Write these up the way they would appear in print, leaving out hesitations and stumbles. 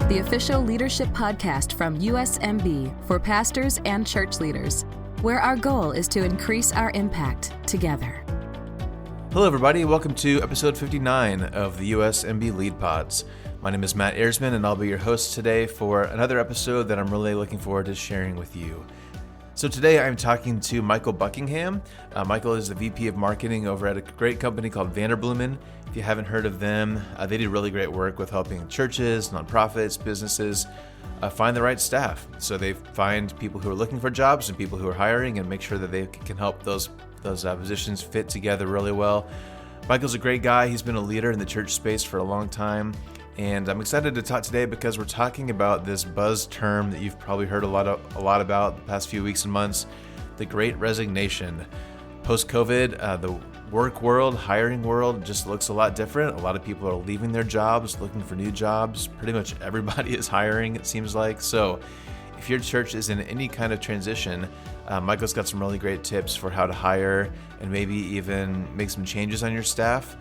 the official leadership podcast from USMB for pastors and church leaders, where our goal is to increase our impact together. Hello, everybody. Welcome to episode 59 of the USMB Lead Pods. My name is Matt Ersman, and I'll be your host today for another episode that I'm really looking forward to sharing with you. So today I'm talking to Michael Buckingham. Michael is the VP of Marketing over at a great company called Vanderbloemen. If you haven't heard of them, they do really great work with helping churches, nonprofits, businesses find the right staff. So they find people who are looking for jobs and people who are hiring and make sure that they can help those positions fit together really well. Michael's a great guy. He's been a leader in the church space for a long time. And I'm excited to talk today because we're talking about this buzz term that you've probably heard a lot about the past few weeks and months, the Great Resignation. Post-COVID, the work world, hiring world just looks a lot different. A lot of people are leaving their jobs, looking for new jobs. Pretty much everybody is hiring, it seems like. So if your church is in any kind of transition, Michael's got some really great tips for how to hire and maybe even make some changes on your staff.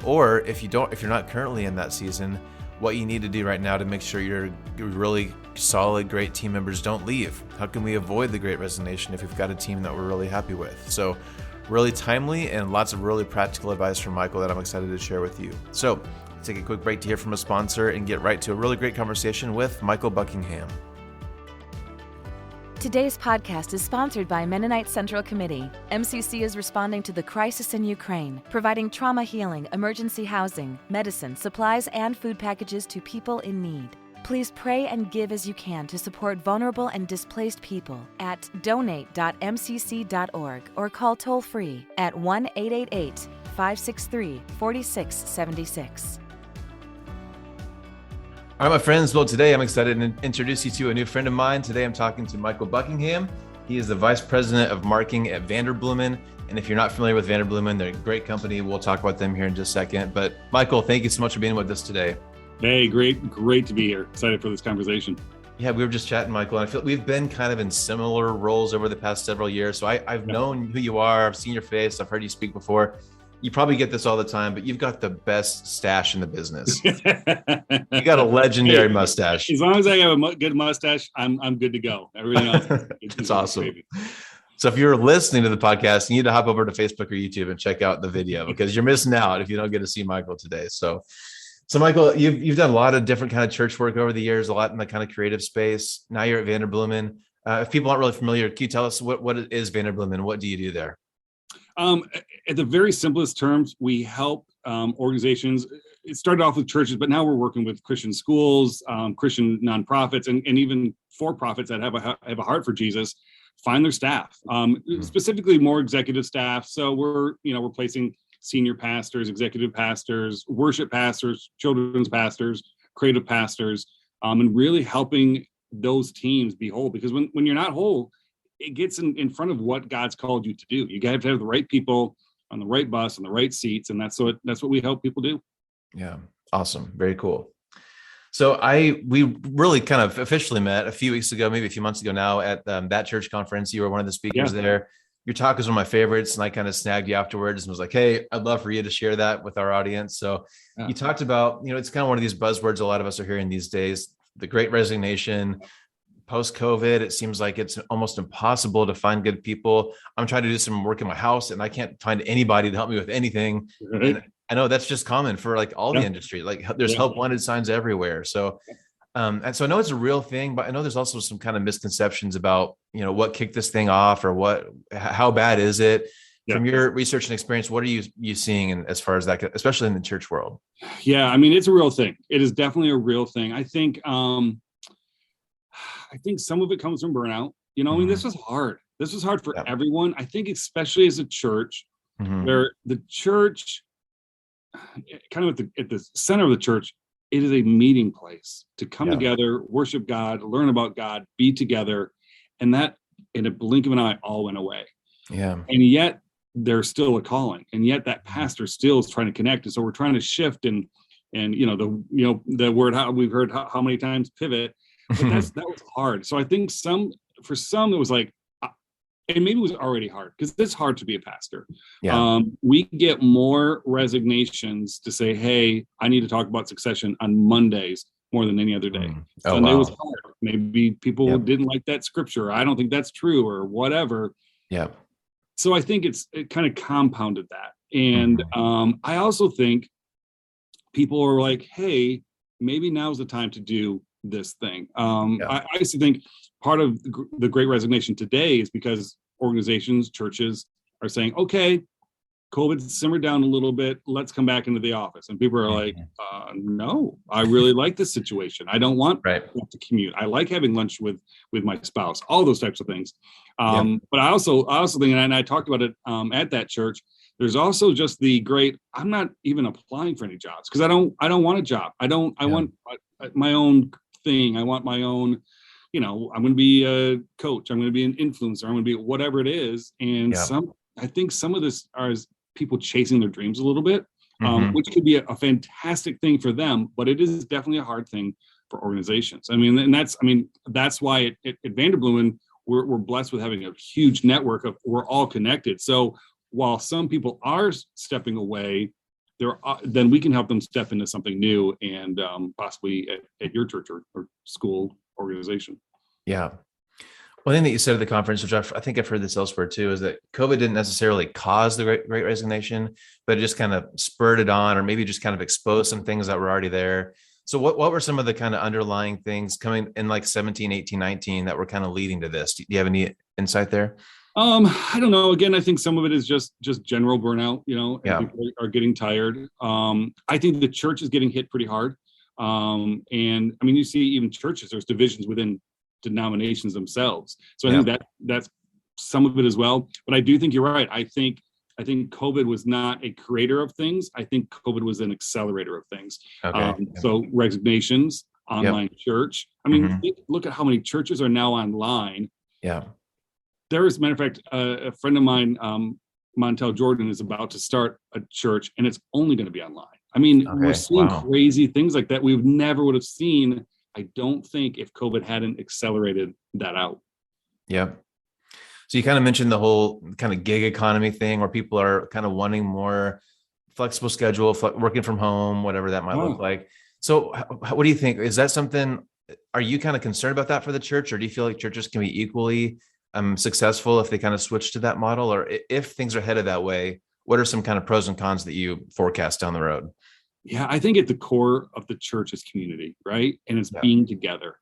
Or if you're not currently in that season, what you need to do right now to make sure your really solid, great team members don't leave. How can we avoid the Great Resignation if we've got a team that we're really happy with? So really timely and lots of really practical advice from Michael that I'm excited to share with you. So take a quick break to hear from a sponsor and get right to a really great conversation with Michael Buckingham. Today's podcast is sponsored by Mennonite Central Committee. MCC is responding to the crisis in Ukraine, providing trauma healing, emergency housing, medicine, supplies, and food packages to people in need. Please pray and give as you can to support vulnerable and displaced people at donate.mcc.org or call toll-free at 1-888-563-4676. All right, my friends. Well, today I'm excited to introduce you to a new friend of mine. Today I'm talking to Michael Buckingham. He is the Vice President of Marketing at Vanderbloemen. And if you're not familiar with Vanderbloemen, they're a great company. We'll talk about them here in just a second. But Michael, thank you so much for being with us today. Hey, great to be here. Excited for this conversation. Yeah, we were just chatting, Michael, and I feel we've been kind of in similar roles over the past several years. So I've known who you are. I've seen your face. I've heard you speak before. You probably get this all the time, but you've got the best stash in the business. You got a legendary mustache. As long as I have a good mustache, I'm good to go. Everything else it's awesome. Crazy. So if you're listening to the podcast, you need to hop over to Facebook or YouTube and check out the video because you're missing out if you don't get to see Michael today. So Michael, you've done a lot of different kind of church work over the years, a lot in the kind of creative space. Now you're at Vanderbloemen. If people aren't really familiar, can you tell us what is Vanderbloemen? What do you do there? At the very simplest terms, we help organizations. It started off with churches, but now we're working with Christian schools, Christian nonprofits, and even for-profits that have a heart for Jesus, find their staff, specifically more executive staff. So we're placing senior pastors, executive pastors, worship pastors, children's pastors, creative pastors, and really helping those teams be whole. Because when you're not whole, it gets in front of what God's called you to do. You got to have the right people on the right bus, on the right seats. And that's what we help people do. Yeah. Awesome. Very cool. So we really kind of officially met a few weeks ago, maybe a few months ago now at that church conference. You were one of the speakers there. Your talk is one of my favorites. And I kind of snagged you afterwards and was like, hey, I'd love for you to share that with our audience. So you talked about, it's kind of one of these buzzwords a lot of us are hearing these days, the Great Resignation. Post-COVID, it seems like it's almost impossible to find good people. I'm trying to do some work in my house and I can't find anybody to help me with anything. Right. And I know that's just common for like all the industry. Like there's help wanted signs everywhere. So, and so I know it's a real thing, but I know there's also some kind of misconceptions about, what kicked this thing off or how bad is it? From your research and experience, what are you seeing as far as that, especially in the church world? Yeah, I mean, it's a real thing. It is definitely a real thing. I think some of it comes from burnout. I mean, this was hard. This was hard for everyone. I think especially as a church, where the church, kind of at the center of the church, it is a meeting place to come together, worship God, learn about God, be together. And that, in a blink of an eye, all went away. Yeah. And yet there's still a calling. And yet that pastor still is trying to connect. And so we're trying to shift and the word, how we've heard how many times, pivot. But that was hard. So I think for some it was like, and maybe it was already hard because it's hard to be a pastor. Yeah. We get more resignations to say, hey, I need to talk about succession on Mondays more than any other day. Oh, Sunday wow. was hard. Maybe people didn't like that scripture. I don't think that's true or whatever. Yeah. So I think it kind of compounded that. And I also think people are like, hey, maybe now's the time to do this thing. I used to think part of the Great Resignation today is because organizations, churches are saying, okay, COVID simmered down a little bit. Let's come back into the office. And people are like, no, I really like this situation. I don't want to commute. I like having lunch with my spouse, all those types of things. But I also think, and I talked about it at that church, there's also just the great, I'm not even applying for any jobs because I don't want a job. I want my own thing. I want my own, I'm going to be a coach. I'm going to be an influencer. I'm going to be whatever it is. And I think some of this is people chasing their dreams a little bit, which could be a fantastic thing for them, but it is definitely a hard thing for organizations. That's why at Vanderbloemen, we're blessed with having a huge network of, we're all connected. So while some people are stepping away, then we can help them step into something new and possibly at your church or school organization. Yeah. One thing that you said at the conference, which I think I've heard this elsewhere too, is that COVID didn't necessarily cause the Great Resignation, but it just kind of spurred it on, or maybe just kind of exposed some things that were already there. So what were some of the kind of underlying things coming in like 17, 18, 19 that were kind of leading to this? Do you have any insight there? I don't know. Again, I think some of it is just general burnout, and people are getting tired. I think the church is getting hit pretty hard. And I mean, you see even churches, there's divisions within denominations themselves. So I think that's some of it as well. But I do think you're right. I think COVID was not a creator of things. I think COVID was an accelerator of things. So resignations, online church. I mean, look at how many churches are now online. Yeah. There is, a matter of fact, a friend of mine, Montel Jordan, is about to start a church, and it's only going to be online. I mean, we're seeing crazy things like that we never would have seen. I don't think if COVID hadn't accelerated that out. Yeah. So you kind of mentioned the whole kind of gig economy thing where people are kind of wanting more flexible schedule, working from home, whatever that might look like. So what do you think? Is that something, are you kind of concerned about that for the church, or do you feel like churches can be equally successful if they kind of switch to that model? Or if things are headed that way, what are some kind of pros and cons that you forecast down the road? Yeah, I think at the core of the church is community, right? And it's being together.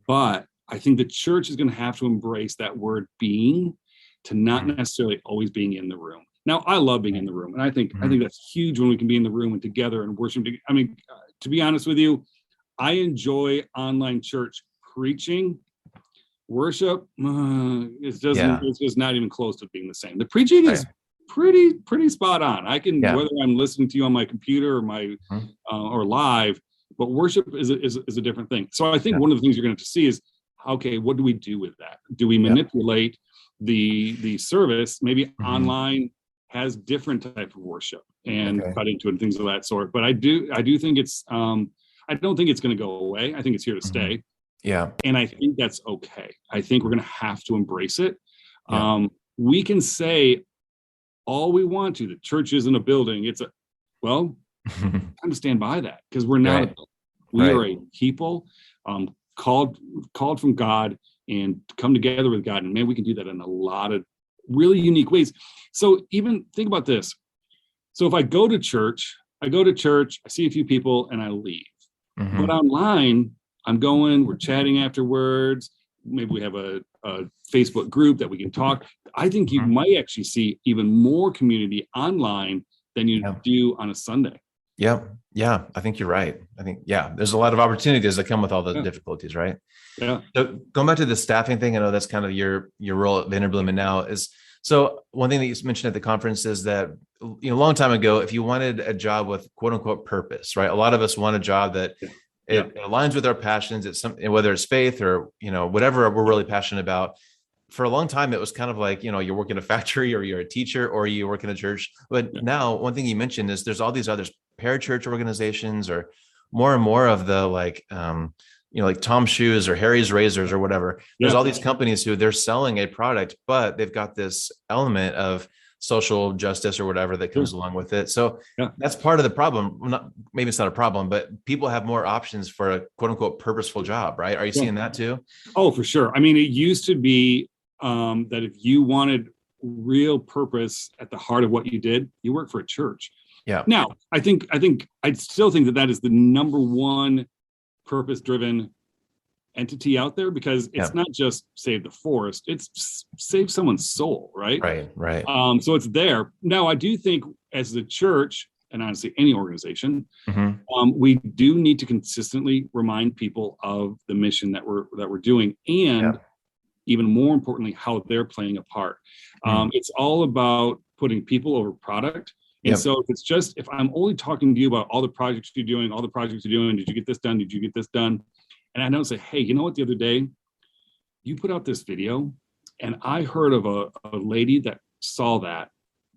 But I think the church is going to have to embrace that word being to not necessarily always being in the room. Now, I love being in the room. And I think that's huge when we can be in the room and together and worship. I mean, to be honest with you, I enjoy online church preaching. Worship, it's just not even close to being the same. The preaching is pretty spot on. I can, whether I'm listening to you on my computer or my or live, but worship is a different thing. So I think one of the things you're going to see is, okay, what do we do with that? Do we manipulate the service? Maybe online has different type of worship and cut into it and things of that sort. But I do think it's I don't think it's going to go away. I think it's here to stay. Yeah. And I think that's okay. I think we're going to have to embrace it. We can say all we want to. The church isn't a building. I'm going to stand by that because we're not a building. We are a people called from God and come together with God. And man, we can do that in a lot of really unique ways. So even think about this. So if I go to church, I see a few people and I leave. But online, I'm going, we're chatting afterwards. Maybe we have a Facebook group that we can talk. I think you might actually see even more community online than you do on a Sunday. Yeah. I think you're right. I think, there's a lot of opportunities that come with all those difficulties, right? Yeah. So going back to the staffing thing, I know that's kind of your role at Vanderbloemen now is, so one thing that you mentioned at the conference is that, a long time ago, if you wanted a job with quote unquote purpose, right? A lot of us want a job that it aligns with our passions. It's something, whether it's faith or, whatever we're really passionate about. For a long time, it was kind of like, you work in a factory or you're a teacher or you work in a church. But now one thing you mentioned is there's all these other parachurch organizations or more and more of the like Tom Shoes or Harry's Razors or whatever. There's all these companies who they're selling a product, but they've got this element of social justice or whatever that comes along with it. So Yeah. that's part of the problem. Well, maybe it's not a problem, but people have more options for a quote unquote purposeful job, right? Are you seeing that too? Oh, for sure. I mean, it used to be that if you wanted real purpose at the heart of what you did, you work for a church. Yeah. Now, I still think that is the number one purpose-driven entity out there, because it's not just save the forest, it's save someone's soul, right? Right. So it's there. Now, I do think as the church, and honestly any organization, we do need to consistently remind people of the mission that we're doing, and even more importantly, how they're playing a part. It's all about putting people over product. And so if I'm only talking to you about all the projects you're doing, did you get this done? Did you get this done? And I don't say, hey, you know what, the other day you put out this video and I heard of a lady that saw that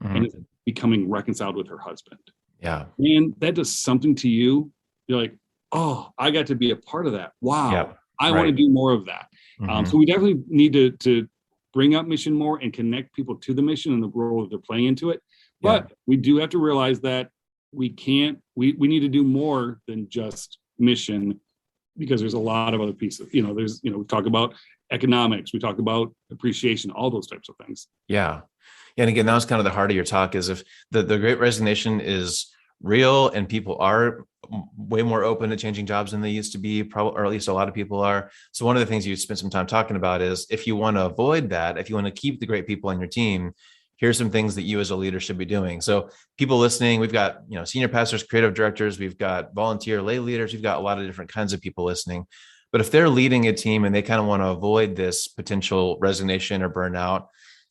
and is becoming reconciled with her husband. Yeah. And that does something to you. You're like, oh, I got to be a part of that. Wow. I want to do more of that. So we definitely need to bring up mission more and connect people to the mission and the role that they're playing into it. But we do have to realize that we need to do more than just mission, because there's a lot of other pieces. We talk about economics, we talk about appreciation, all those types of things. Yeah. And again, that was kind of the heart of your talk, is if the Great Resignation is real and people are way more open to changing jobs than they used to be, probably, or at least a lot of people are. So one of the things you spent some time talking about is, if you want to avoid that, if you want to keep the great people on your team, here's some things that you as a leader should be doing. So people listening, we've got, senior pastors, creative directors, we've got volunteer lay leaders, we've got a lot of different kinds of people listening. But if they're leading a team and they kind of want to avoid this potential resignation or burnout,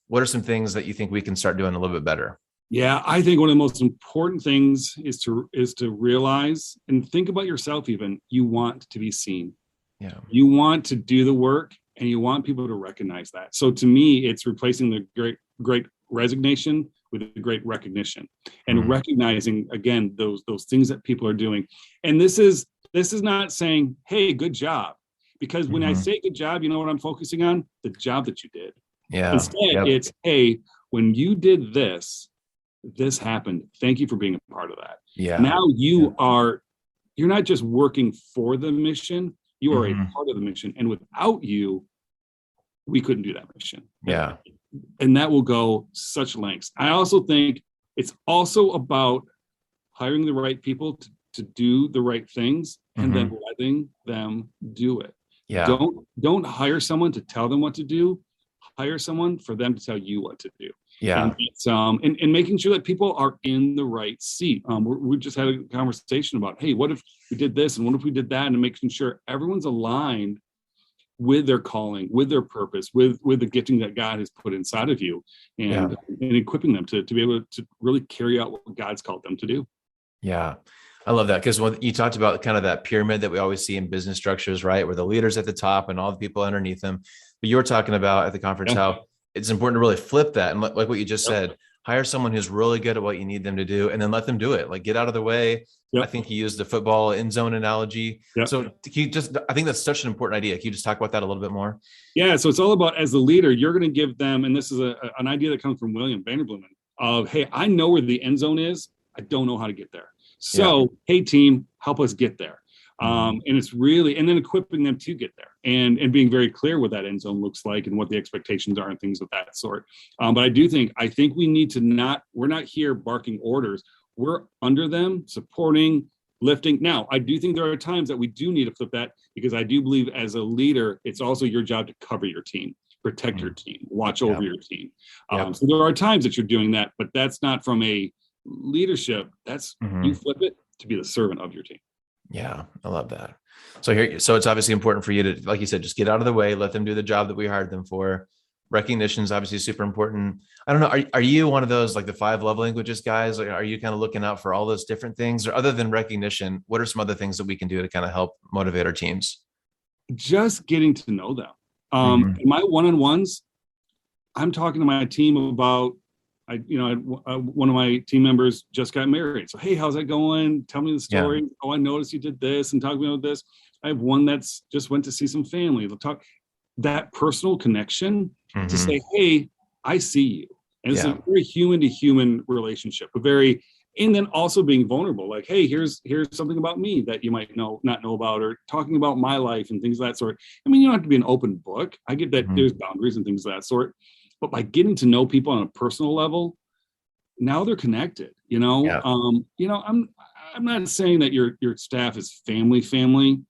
what are some things that you think we can start doing a little bit better? Yeah, I think one of the most important things is to realize and think about yourself. Even you want to be seen. Yeah, you want to do the work, and you want people to recognize that. So to me, it's replacing the great resignation with a great recognition, and recognizing again those things that people are doing. And this is not saying, hey, good job, because when I say good job, you know what I'm focusing on? The job that you did. Yeah. Instead, it's, hey, when you did this happened. Thank you for being a part of that. Yeah. Now you're not just working for the mission, you are a part of the mission. And without you, we couldn't do that mission. Yeah. And that will go such lengths. I also think it's also about hiring the right people to do the right things, and then letting them do it. Yeah. Don't hire someone to tell them what to do. Hire someone for them to tell you what to do. Yeah. And it's and making sure that people are in the right seat. We just had a conversation about, hey, what if we did this and what if we did that, and making sure everyone's aligned with their calling, with their purpose, with the gifting that God has put inside of you, and equipping them to be able to really carry out what God's called them to do. Yeah. I love that, because when you talked about kind of that pyramid that we always see in business structures, right, where the leader's at the top and all the people underneath them. But you were talking about at the conference how it's important to really flip that. And like what you just said, hire someone who's really good at what you need them to do, and then let them do it. Like, get out of the way. Yep. I think you used the football end zone analogy. Yep. So I think that's such an important idea. Can you just talk about that a little bit more? Yeah. So it's all about, as the leader, you're going to give them, and this is an idea that comes from William Vanderbloemen, of, hey, I know where the end zone is. I don't know how to get there. So, hey, team, help us get there. And it's really, and then equipping them to get there, and being very clear what that end zone looks like and what the expectations are and things of that sort. But I think we need to we're not here barking orders. We're under them, supporting, lifting. Now, I do think there are times that we do need to flip that, because I do believe as a leader, it's also your job to cover your team, protect your team, watch over your team. So there are times that you're doing that, but that's not from a leadership. That's you flip it to be the servant of your team. Yeah, I love that. So it's obviously important for you to, like you said, just get out of the way, let them do the job that we hired them for. Recognition is obviously super important. I don't know. Are you one of those, like the 5 love languages guys? Like, are you kind of looking out for all those different things? Or other than recognition, what are some other things that we can do to kind of help motivate our teams? Just getting to know them. In my one-on-ones, I'm talking to my team about, one of my team members just got married. So, hey, how's that going? Tell me the story. Yeah. Oh, I noticed you did this, and talk to me about this. I have one that's just went to see some family. They'll talk that personal connection to say, hey, I see you. And it's a very human to human relationship, and then also being vulnerable, like, hey, here's something about me that you might not know about, or talking about my life and things of that sort. I mean, you don't have to be an open book. I get that there's boundaries and things of that sort, but by getting to know people on a personal level, now they're connected, I'm not saying that your staff is family,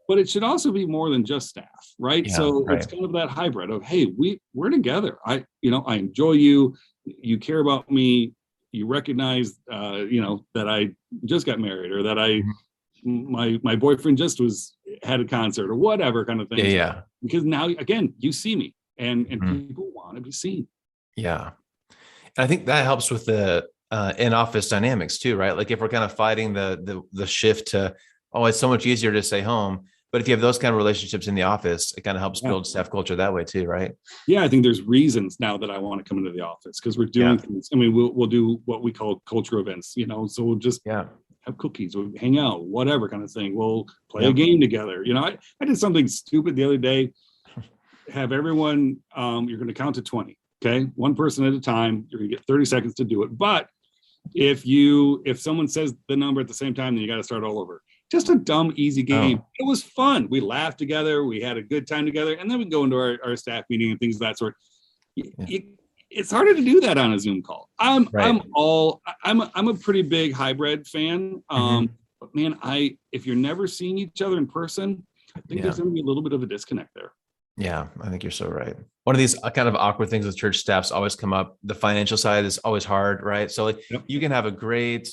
but it should also be more than just staff, right? It's kind of that hybrid of, hey, we're together. I enjoy you. You care about me. You recognize, that I just got married, or that my boyfriend just had a concert, or whatever kind of thing. Yeah. Because now, again, you see me, and people want to be seen. Yeah. And I think that helps with the in-office dynamics too, right? Like if we're kind of fighting the shift to, it's so much easier to stay home. But if you have those kind of relationships in the office, it kind of helps build staff culture that way too, right? Yeah, I think there's reasons now that I want to come into the office, because we're doing things. I mean, we'll do what we call culture events, so we'll just have cookies, we'll hang out, whatever kind of thing. We'll play a game together. I did something stupid the other day. Have everyone, you're going to count to 20, okay? One person at a time. You're going to get 30 seconds to do it. But if someone says the number at the same time, then you got to start all over. Just a dumb, easy game. It was fun. We laughed together. We had a good time together. And then we go into our staff meeting and things of that sort. It's harder to do that on a Zoom call. I'm a pretty big hybrid fan. But man, if you're never seeing each other in person, I think there's going to be a little bit of a disconnect there. Yeah, I think you're so right. One of these kind of awkward things with church staffs always come up. The financial side is always hard, right? So you can have a great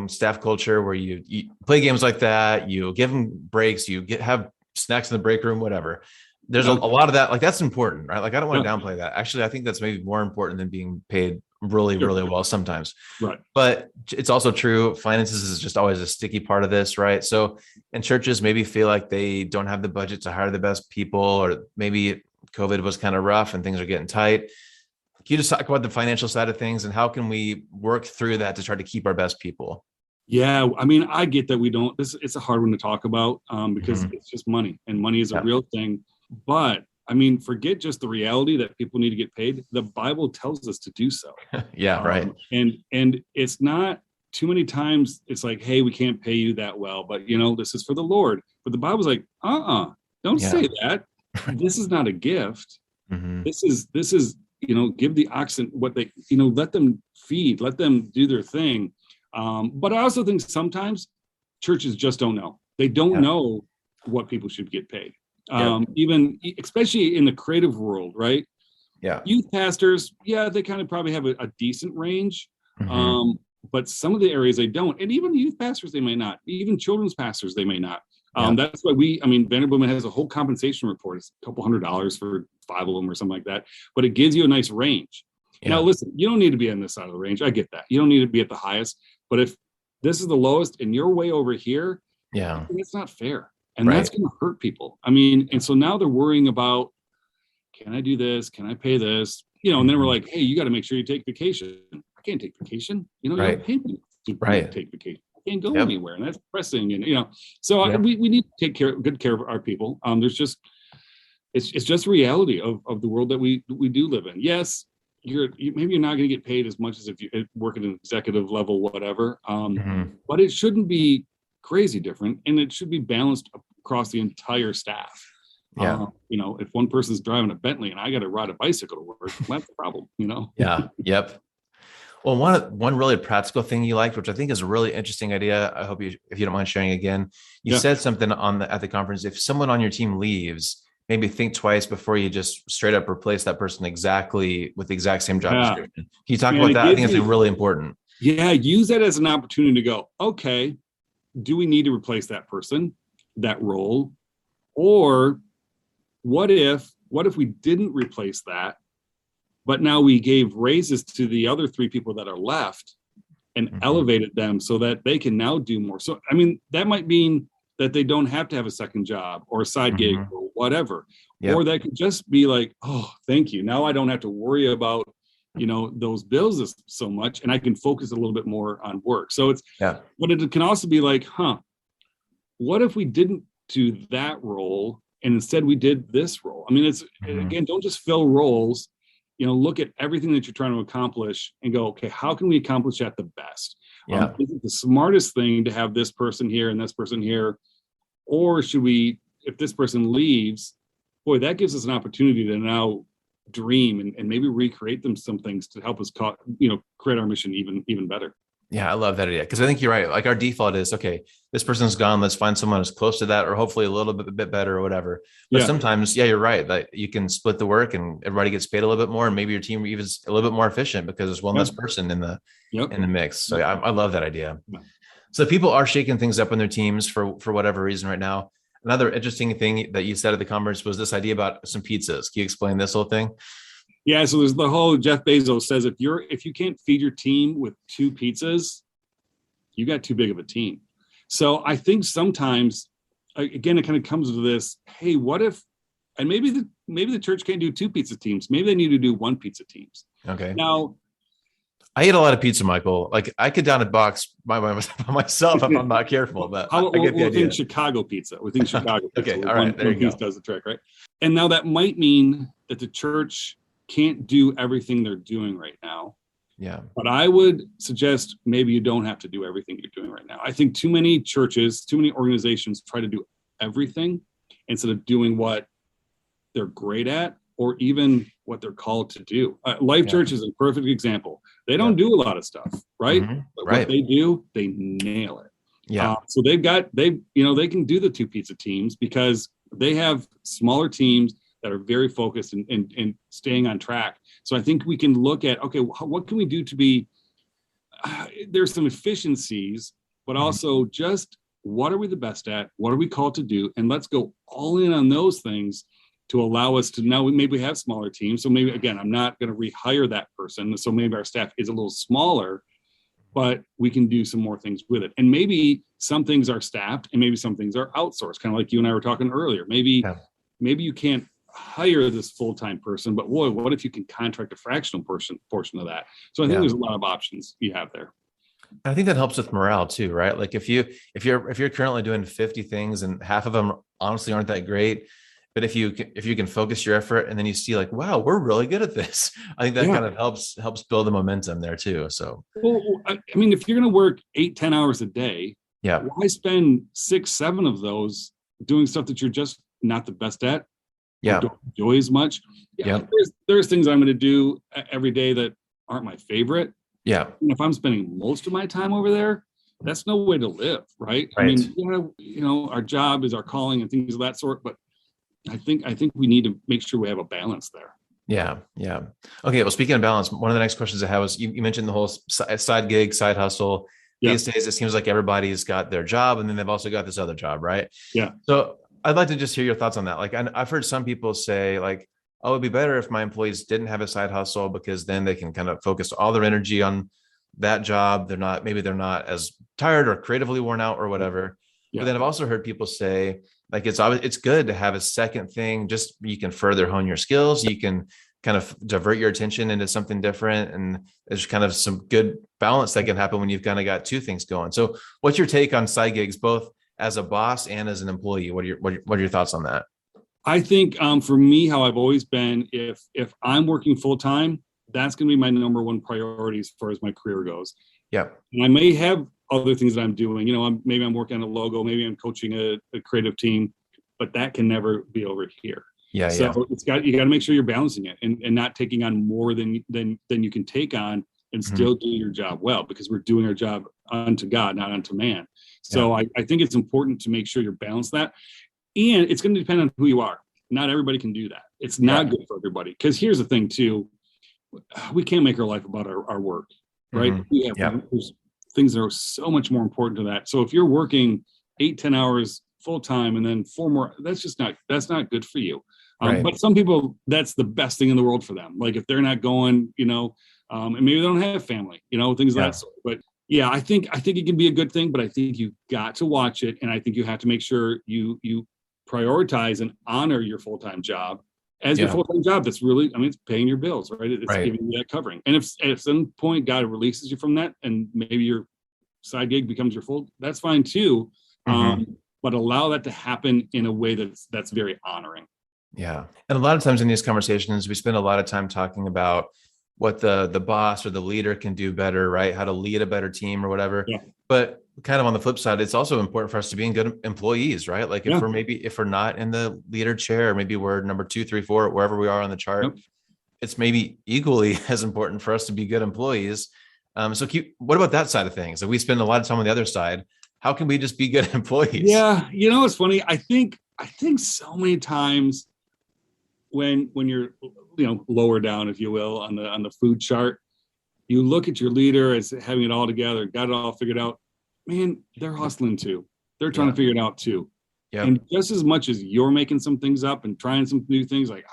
staff culture where you play games like that, you give them breaks, have snacks in the break room, whatever. There's a lot of that. Like that's important, right? Like I don't want to downplay that. Actually, I think that's maybe more important than being paid really, really well sometimes. Right. But it's also true. Finances is just always a sticky part of this, right? So, and churches maybe feel like they don't have the budget to hire the best people, or maybe COVID was kind of rough and things are getting tight. Can you just talk about the financial side of things and how can we work through that to try to keep our best people? Yeah, I mean, I get that it's a hard one to talk about because it's just money, and money is a real thing. But I mean, forget just the reality that people need to get paid. The Bible tells us to do so. Right. And it's not too many times it's like, hey, we can't pay you that well, but this is for the Lord. But the Bible's like, don't say that. This is not a gift. This is give the oxen what they, let them feed, let them do their thing. But I also think sometimes churches just don't know. They don't know what people should get paid. Even especially in the creative world, right? Youth pastors, they kind of probably have a decent range. But some of the areas they don't. And even youth pastors, they may not. Even children's pastors, they may not. That's why Vanderbloemen has a whole compensation report. It's a couple $100 for 5 of them or something like that. But it gives you a nice range. Now, listen, you don't need to be on this side of the range. I get that. You don't need to be at the highest. But if this is the lowest and you're way over here, it's not fair. And that's going to hurt people. I mean, and so now they're worrying about, can I do this? Can I pay this? And then we're like, hey, you got to make sure you take vacation. I can't take vacation. You don't pay me to take vacation. I can't go anywhere. And that's pressing. And, so we need to take good care of our people. It's just reality of the world that we do live in. Yes, maybe you're not going to get paid as much as if you work at an executive level, whatever. But it shouldn't be crazy different, and it should be balanced across the entire staff. If one person's driving a Bentley and I got to ride a bicycle to work, that's the problem. Well, one really practical thing you liked, which I think is a really interesting idea. I hope if you don't mind sharing again, you said something at the conference. If someone on your team leaves, maybe think twice before you just straight up replace that person exactly with the exact same job description. Can you talk about that? I think it's really important. Use that as an opportunity to go, okay, do we need to replace that person, that role? Or what if we didn't replace that, but now we gave raises to the other 3 people that are left and elevated them so that they can now do more? So, I mean, that might mean that they don't have to have a second job or a side gig or whatever. Or that could just be like, oh, thank you. Now I don't have to worry about, those bills so much, and I can focus a little bit more on work. So it's, but it can also be like, what if we didn't do that role and instead we did this role? I mean, it's again, don't just fill roles. look at everything that you're trying to accomplish and go, okay, how can we accomplish that the best? Is it the smartest thing to have this person here and this person here? Or should we, if this person leaves, boy, that gives us an opportunity to now dream and maybe recreate some things to help us, create our mission even better. Yeah, I love that idea, because I think you're right. Like, our default is, okay, this person's gone, let's find someone who's close to that, or hopefully a little bit better or whatever. But sometimes, you're right, that you can split the work and everybody gets paid a little bit more, and maybe your team even is a little bit more efficient because there's one less person in the mix. So I love that idea. So people are shaking things up in their teams for whatever reason right now. Another interesting thing that you said at the conference was this idea about some pizzas. Can you explain this whole thing? Yeah, so there's the whole Jeff Bezos says if you can't feed your team with 2 pizzas, you got too big of a team. So I think sometimes, again, it kind of comes to this, hey, what if, and maybe the church can't do 2 pizza teams. Maybe they need to do 1 pizza teams. Okay. Now, I eat a lot of pizza, Michael. Like, I could down a box by myself if I'm not careful. But we'll think Chicago pizza. We think Chicago pizza. Okay, all right, there you go. Does the trick, right? And now that might mean that the church can't do everything they're doing right now. Yeah. But I would suggest maybe you don't have to do everything you're doing right now. I think too many churches, too many organizations try to do everything instead of doing what they're great at or even what they're called to do. Life Church is a perfect example. They don't do a lot of stuff, right? But what they do, they nail it. Yeah. So they can do the 2 pizza teams because they have smaller teams that are very focused and staying on track. So I think we can look at, okay, what can we do to be, there's some efficiencies, but also just what are we the best at? What are we called to do? And let's go all in on those things to allow us to now maybe we have smaller teams. So maybe, again, I'm not going to rehire that person. So maybe our staff is a little smaller, but we can do some more things with it. And maybe some things are staffed and maybe some things are outsourced, kind of like you and I were talking earlier. Maybe you can't hire this full-time person, but boy, what if you can contract a fractional portion of that? So I think there's a lot of options you have there. I think that helps with morale too, right? Like if you're currently doing 50 things and half of them honestly aren't that great, but if you can focus your effort and then you see like, wow, we're really good at this, I think that kind of helps build the momentum there too. So, well, I mean, if you're going to work 8-10 hours a day, why spend 6-7 of those doing stuff that you're just not the best at? Don't enjoy as much. There's things I'm going to do every day that aren't my favorite. And if I'm spending most of my time over there, that's no way to live, right? I mean, our job is our calling and things of that sort, but I think we need to make sure we have a balance there. Yeah. Okay. Well, speaking of balance, one of the next questions I have was you mentioned the whole side gig, side hustle. These days, it seems like everybody's got their job and then they've also got this other job, right? Yeah. So I'd like to just hear your thoughts on that. Like, I've heard some people say like, oh, it'd be better if my employees didn't have a side hustle because then they can kind of focus all their energy on that job. They're not as tired or creatively worn out or whatever. But then I've also heard people say like, it's good to have a second thing. Just you can further hone your skills. You can kind of divert your attention into something different. And there's kind of some good balance that can happen when you've kind of got 2 things going. So what's your take on side gigs, both as a boss and as an employee? What are your thoughts on that? I think for me, how I've always been, if I'm working full time, that's going to be my number 1 priority as far as my career goes. Yeah. And I may have other things that I'm doing. Maybe I'm working on a logo, maybe I'm coaching a creative team, but that can never be over here. So you got to make sure you're balancing it and not taking on more than you can take on and still do your job well, because we're doing our job unto God, not unto man. So I think it's important to make sure you're balanced that. And it's going to depend on who you are. Not everybody can do that. It's not good for everybody. Because here's the thing too, we can't make our life about our work, right? We have things that are so much more important to that. So if you're working 8-10 hours full time and then 4 more, that's not good for you. But some people, that's the best thing in the world for them. Like if they're not going, and maybe they don't have family, things of that sort. But yeah, I think it can be a good thing, but I think you got to watch it. And I think you have to make sure you prioritize and honor your full-time job as your full-time job. That's really, it's paying your bills, right? It's giving you that covering. And if at some point God releases you from that and maybe your side gig becomes your full, that's fine too. But allow that to happen in a way that's very honoring. Yeah. And a lot of times in these conversations, we spend a lot of time talking about what the boss or the leader can do better, right? How to lead a better team or whatever. Yeah. But kind of on the flip side, it's also important for us to be good employees, right? Like Yeah. if we're not in the leader chair, maybe we're number 2, 3, 4, wherever we are on the chart. Yep. It's maybe equally as important for us to be good employees. What about that side of things? If we spend a lot of time on the other side, how can we just be good employees? Yeah. It's funny. I think so many times when you're, lower down, if you will, on the food chart, you look at your leader as having it all together, got it all figured out. Man, they're hustling too. They're trying to figure it out too. Yep. And just as much as you're making some things up and trying some new things, like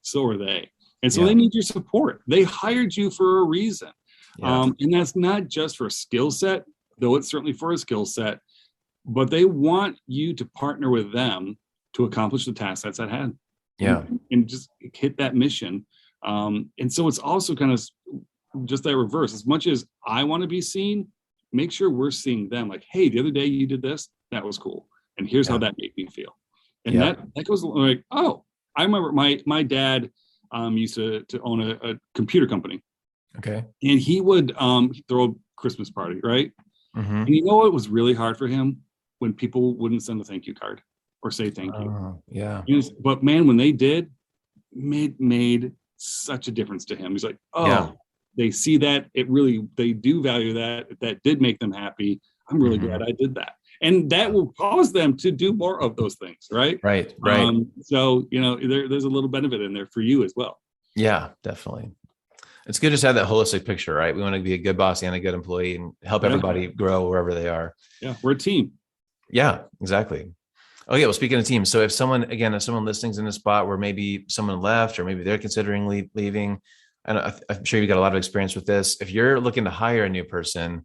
so are they. And so they need your support. They hired you for a reason. Yeah. And that's not just for a skill set, though it's certainly for a skill set, but they want you to partner with them to accomplish the task that's at hand. Yeah. And just hit that mission. And so it's also kind of just that reverse. As much as I want to be seen, make sure we're seeing them like, hey, the other day you did this, that was cool. And here's how that made me feel. And that goes like, oh, I remember my dad used to own a computer company. Okay. And he would throw a Christmas party, right? Mm-hmm. And you know what was really hard for him? When people wouldn't send a thank you card or say thank you. Yeah. But man, when they did, made such a difference to him. He's like, they see that they do value that did make them happy. I'm really glad I did that. And that will cause them to do more of those things. Right. Right. So, there's a little benefit in there for you as well. Yeah, definitely. It's good to have that holistic picture, right? We want to be a good boss and a good employee and help everybody grow wherever they are. Yeah. We're a team. Yeah, exactly. Oh yeah. Well, speaking of teams, so if someone listening's in a spot where maybe someone left or maybe they're considering leaving, and I'm sure you've got a lot of experience with this. If you're looking to hire a new person,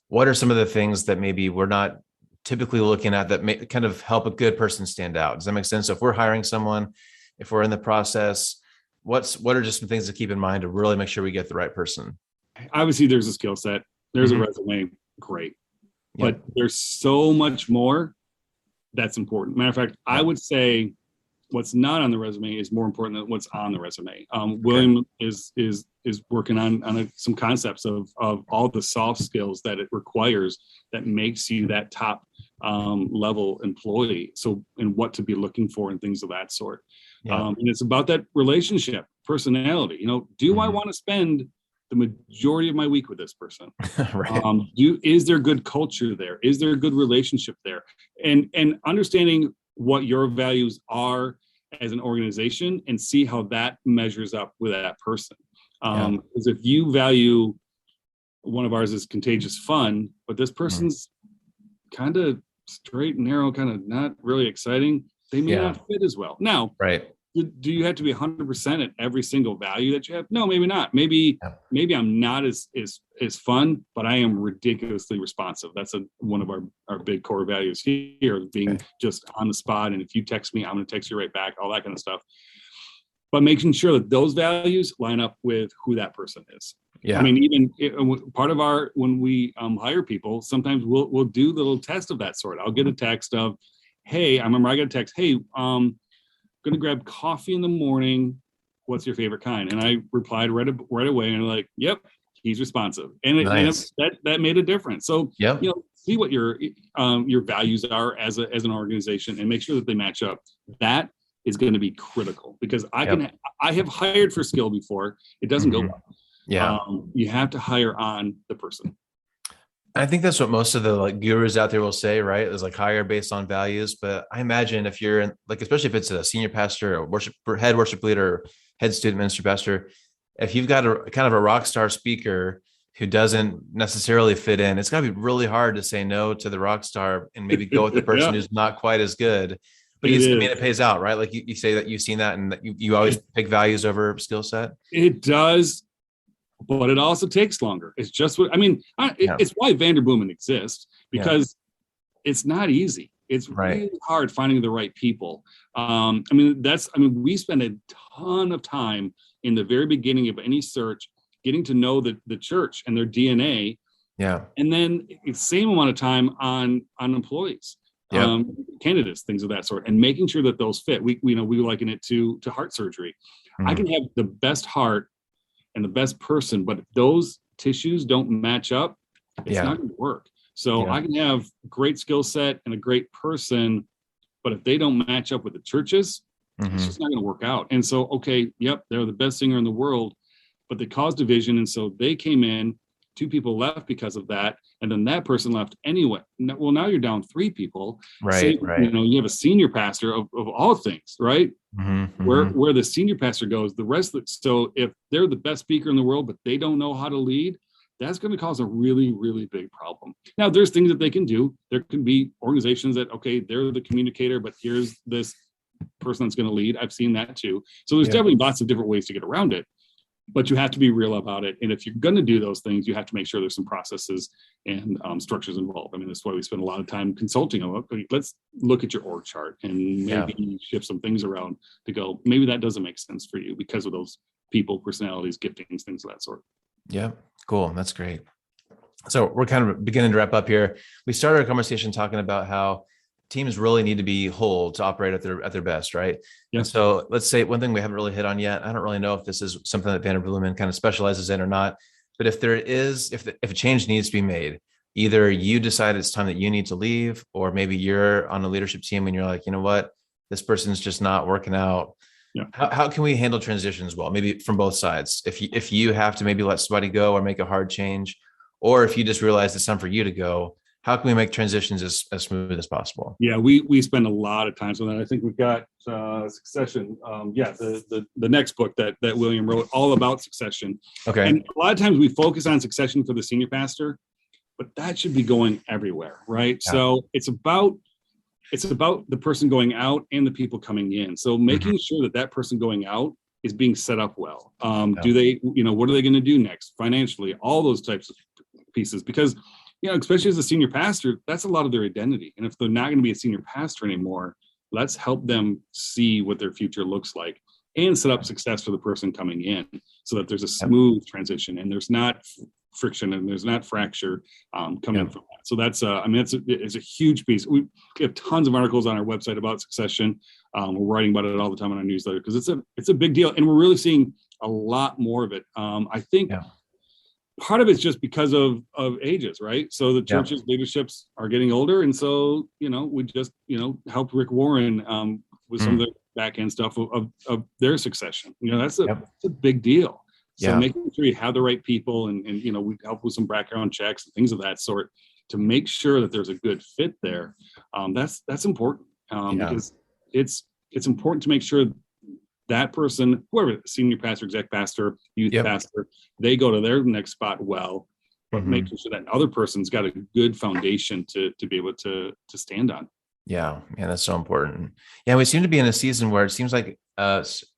what are some of the things that maybe we're not typically looking at that may kind of help a good person stand out? Does that make sense? So if we're hiring someone, if we're in the process, what are just some things to keep in mind to really make sure we get the right person? Obviously, there's a skill set. There's a resume. Great. But there's so much more that's important. Matter of fact, I would say what's not on the resume is more important than what's on the resume. William is working on some concepts of all the soft skills that it requires that makes you that top level employee. So, and what to be looking for and things of that sort. And it's about that relationship, personality. Do I want to spend the majority of my week with this person? Right. Is there good culture there? Is there a good relationship there? And understanding what your values are as an organization and see how that measures up with that person. Because if you value, one of ours is contagious fun, but this person's kind of straight and narrow, kind of not really exciting, they may not fit as well. Now, do you have to be 100% at every single value that you have? No, maybe not. Maybe I'm not as fun, but I am ridiculously responsive. That's one of our big core values here, being just on the spot. And if you text me, I'm going to text you right back, all that kind of stuff. But making sure that those values line up with who that person is. Yeah. I mean, even part of when we hire people, sometimes we'll do a little test of that sort. I'll get a text of, hey, I remember I got a text, hey, going to grab coffee in the morning. What's your favorite kind? And I replied right away, and like, yep, he's responsive, and that made a difference. So see what your values are as an organization, and make sure that they match up. That is going to be critical, because I have hired for skill before. It doesn't go well. Yeah, you have to hire on the person. I think that's what most of the gurus out there will say, right? Is hire based on values. But I imagine if you're in, especially if it's a senior pastor or head worship leader, head student minister pastor, if you've got a kind of a rock star speaker who doesn't necessarily fit in, it's got to be really hard to say no to the rock star and maybe go with the person who's not quite as good. But it pays out, right? Like you say that you've seen that, and that you always pick values over skill set. It does. But it also takes longer. It's just it's why Vanderbloemen exists, because it's not easy. It's really hard finding the right people. We spend a ton of time in the very beginning of any search, getting to know the church and their DNA. Yeah. And then the same amount of time on employees. candidates, things of that sort, and making sure that those fit. We liken it to heart surgery. I can have the best heart and the best person, but if those tissues don't match up, it's not going to work. So I can have a great skill set and a great person, but if they don't match up with the churches, it's just not going to work out. And so, they're the best singer in the world, but they caused division. And so they came in, 2 people left because of that. And then that person left anyway. Well, now you're down 3 people. Right. So, you have a senior pastor of all things, right? Where the senior pastor goes, the rest of it. So if they're the best speaker in the world, but they don't know how to lead, that's going to cause a really, really big problem. Now, there's things that they can do. There can be organizations that, they're the communicator, but here's this person that's going to lead. I've seen that too. So there's definitely lots of different ways to get around it. But you have to be real about it. And if you're going to do those things, you have to make sure there's some processes and structures involved. I mean, that's why we spend a lot of time consulting. Let's look at your org chart and maybe shift some things around to go, maybe that doesn't make sense for you because of those people, personalities, giftings, things of that sort. Yeah, cool. That's great. So we're kind of beginning to wrap up here. We started our conversation talking about how teams really need to be whole to operate at their best, right? Yeah. And so let's say one thing we haven't really hit on yet. I don't really know if this is something that Vanderbloemen kind of specializes in or not, but if a change needs to be made, either you decide it's time that you need to leave, or maybe you're on a leadership team and you're like, you know what, this person's just not working out. Yeah. How can we handle transitions well? Maybe from both sides. If you have to maybe let somebody go or make a hard change, or if you just realize it's time for you to go, how can we make transitions as smooth as possible? Yeah, we spend a lot of time on that. I think we've got Succession. The next book that William wrote, all about succession. Okay. And a lot of times we focus on succession for the senior pastor, but that should be going everywhere, right? Yeah. So it's about the person going out and the people coming in. So making sure that person going out is being set up well. Do they, what are they going to do next financially? All those types of pieces, because especially as a senior pastor, that's a lot of their identity. And if they're not going to be a senior pastor anymore, let's help them see what their future looks like and set up success for the person coming in so that there's a smooth transition and there's not friction and there's not fracture coming from that. So that's, it's a huge piece. We have tons of articles on our website about succession. We're writing about it all the time on our newsletter because it's a big deal. And we're really seeing a lot more of it. I think part of it's just because of ages, right? So the church's leaderships are getting older. And so, we just, helped Rick Warren with some of the back end stuff of their succession. That's a big deal. So making sure you have the right people and we help with some background checks and things of that sort to make sure that there's a good fit there. That's important because it's important to make sure that person, whoever, senior pastor, exec pastor, youth pastor, they go to their next spot well, but making sure that other person's got a good foundation to be able to stand on. Yeah, that's so important. Yeah, we seem to be in a season where it seems like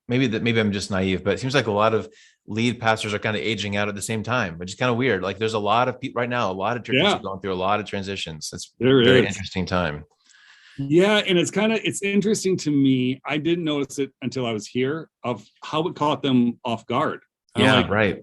maybe I'm just naive, but it seems like a lot of lead pastors are kind of aging out at the same time, which is kind of weird. Like there's a lot of people right now, a lot of churches are going through a lot of transitions. It's a very interesting time. Yeah, and it's interesting to me. I didn't notice it until I was here of how it caught them off guard. Right.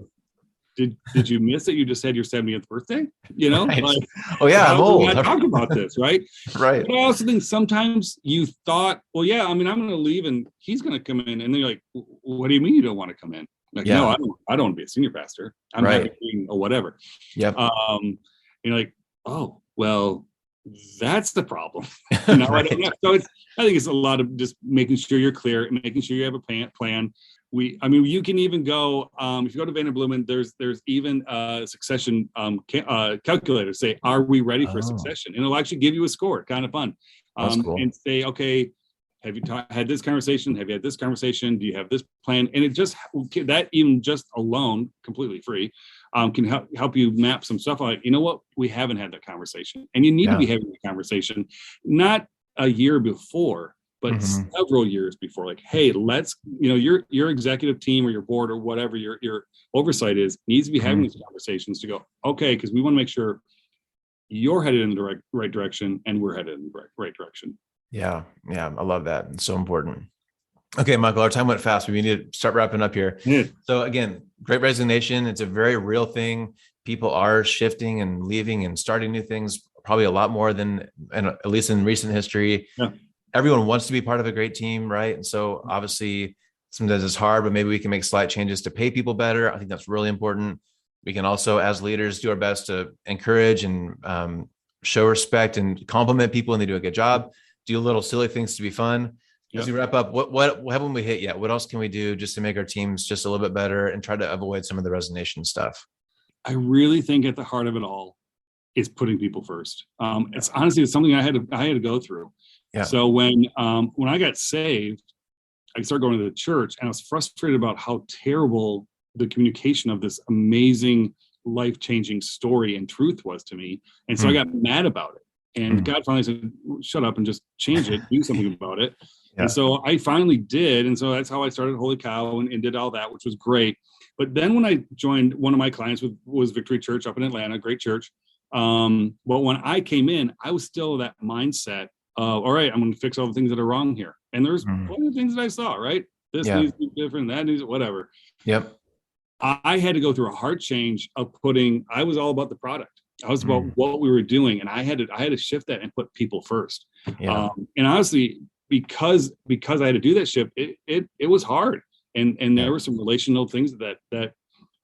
Did you miss it? You just had your 70th birthday, Right. I'm old. I talk about this, right? Right. But I also think sometimes you thought, I'm going to leave and he's going to come in, and then you're like, what do you mean you don't want to come in? Like, no, I don't want to be a senior pastor. I'm happy being or whatever. Yep. You're like, oh, well, that's the problem. Right. So I think it's a lot of just making sure you're clear and making sure you have a plan. You can even go, if you go to Vanderbloemen, there's even a succession calculator. Say, are we ready for succession? And it'll actually give you a score. Kind of fun. Cool. And say, okay, have you had this conversation? Have you had this conversation? Do you have this plan? And it just, that even just alone, completely free, can help you map some stuff. Like, you know what? We haven't had that conversation. And you need to be having the conversation, not a year before, but several years before. Like, hey, let's, your executive team or your board or whatever your oversight needs to be having these conversations to go, okay, because we want to make sure you're headed in the right direction and we're headed in the right direction. Yeah. I love that. It's so important. Okay, Michael, our time went fast. We need to start wrapping up here. Yeah. So again, Great Resignation. It's a very real thing. People are shifting and leaving and starting new things probably a lot more than, and at least in recent history. Yeah. Everyone wants to be part of a great team, right? And so obviously sometimes it's hard, but maybe we can make slight changes to pay people better. I think that's really important. We can also, as leaders, do our best to encourage and show respect and compliment people when they do a good job. Do little silly things to be fun. As we wrap up, what haven't we hit yet? What else can we do just to make our teams just a little bit better and try to avoid some of the resignation stuff? I really think at the heart of it all is putting people first. It's honestly something I had to go through. Yeah. So when I got saved, I started going to the church, and I was frustrated about how terrible the communication of this amazing, life-changing story and truth was to me. And so I got mad about it. And God finally said, shut up and just change it, do something about it. Yeah. And so I finally did. And so that's how I started Holy Cow and did all that, which was great. But then when I joined, one of my clients was Victory Church up in Atlanta, great church. But when I came in, I was still that mindset of, all right, I'm going to fix all the things that are wrong here. And there's plenty of things that I saw, right? This needs to be different, that needs, whatever. Yep. I had to go through a heart change of I was all about the product. I was about what we were doing. And I had to shift that and put people first. Yeah. And honestly, because I had to do that shift, it was hard. And there were some relational things that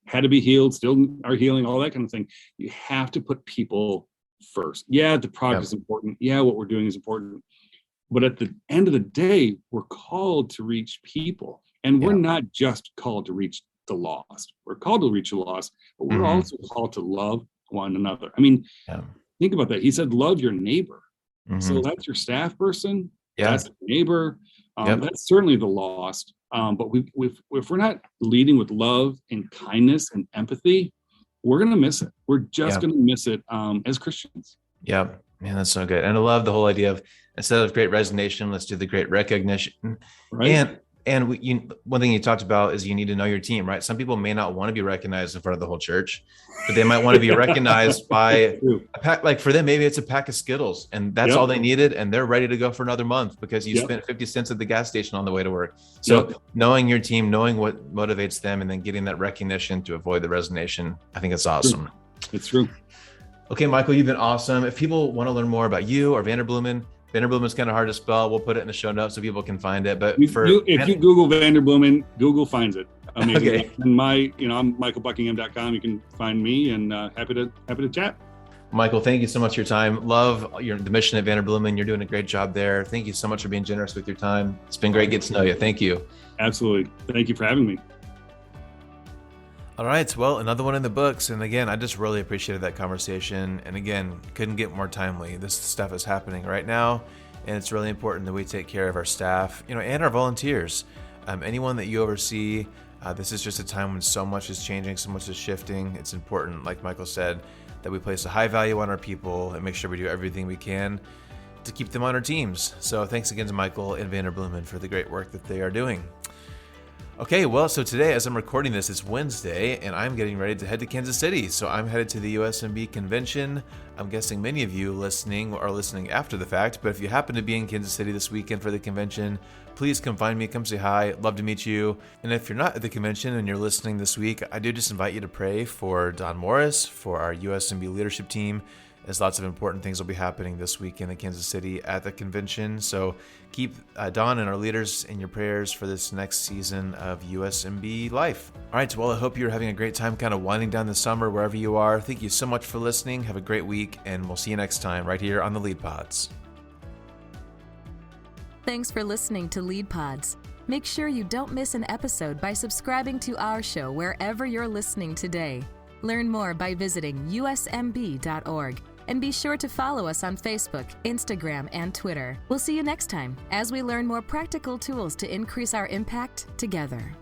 had to be healed, still are healing, all that kind of thing. You have to put people first. Yeah, the product is important. Yeah, what we're doing is important. But at the end of the day, we're called to reach people. And we're not just called to reach the lost. We're called to reach the lost, but we're also called to love one another. I mean, think about that. He said, love your neighbor. So that's your staff person. Yeah. That's the neighbor. That's certainly the lost. But if we're not leading with love and kindness and empathy, we're going to miss it. We're just going to miss it as Christians. Yeah, man, that's so good. And I love the whole idea of, instead of great resignation, let's do the great recognition. Right. And one thing you talked about is you need to know your team, right? Some people may not want to be recognized in front of the whole church, but they might want to be recognized by a pack. Like for them, maybe it's a pack of Skittles, and that's all they needed, and they're ready to go for another month because you spent 50 cents at the gas station on the way to work. So knowing your team, knowing what motivates them, and then getting that recognition to avoid the resignation, I think it's awesome. It's true. Okay, Michael, you've been awesome. If people want to learn more about you or Vanderbloemen, Vanderbloemen is kind of hard to spell. We'll put it in the show notes so people can find it. But if you Google Vanderbloemen, Google finds it. Amazing. Okay. And I'm michaelbuckingham.com. You can find me, and happy to chat. Michael, thank you so much for your time. Love the mission at Vanderbloemen. You're doing a great job there. Thank you so much for being generous with your time. It's been great getting to know you. Thank you. Absolutely. Thank you for having me. All right. Well, another one in the books. And again, I just really appreciated that conversation. And again, couldn't get more timely. This stuff is happening right now. And it's really important that we take care of our staff, and our volunteers. Anyone that you oversee, this is just a time when so much is changing, so much is shifting. It's important, like Michael said, that we place a high value on our people and make sure we do everything we can to keep them on our teams. So thanks again to Michael and Vanderbloemen for the great work that they are doing. Okay, well, so today, as I'm recording this, it's Wednesday, and I'm getting ready to head to Kansas City. So I'm headed to the USMB convention. I'm guessing many of you listening are listening after the fact, but if you happen to be in Kansas City this weekend for the convention, please come find me, come say hi. I'd love to meet you. And if you're not at the convention and you're listening this week, I do just invite you to pray for Don Morris, for our USMB leadership team, as lots of important things will be happening this weekend in Kansas City at the convention. So keep Don and our leaders in your prayers for this next season of USMB life. All right, well, I hope you're having a great time kind of winding down the summer wherever you are. Thank you so much for listening. Have a great week, and we'll see you next time right here on the Lead Pods. Thanks for listening to Lead Pods. Make sure you don't miss an episode by subscribing to our show wherever you're listening today. Learn more by visiting usmb.org. And be sure to follow us on Facebook, Instagram, and Twitter. We'll see you next time as we learn more practical tools to increase our impact together.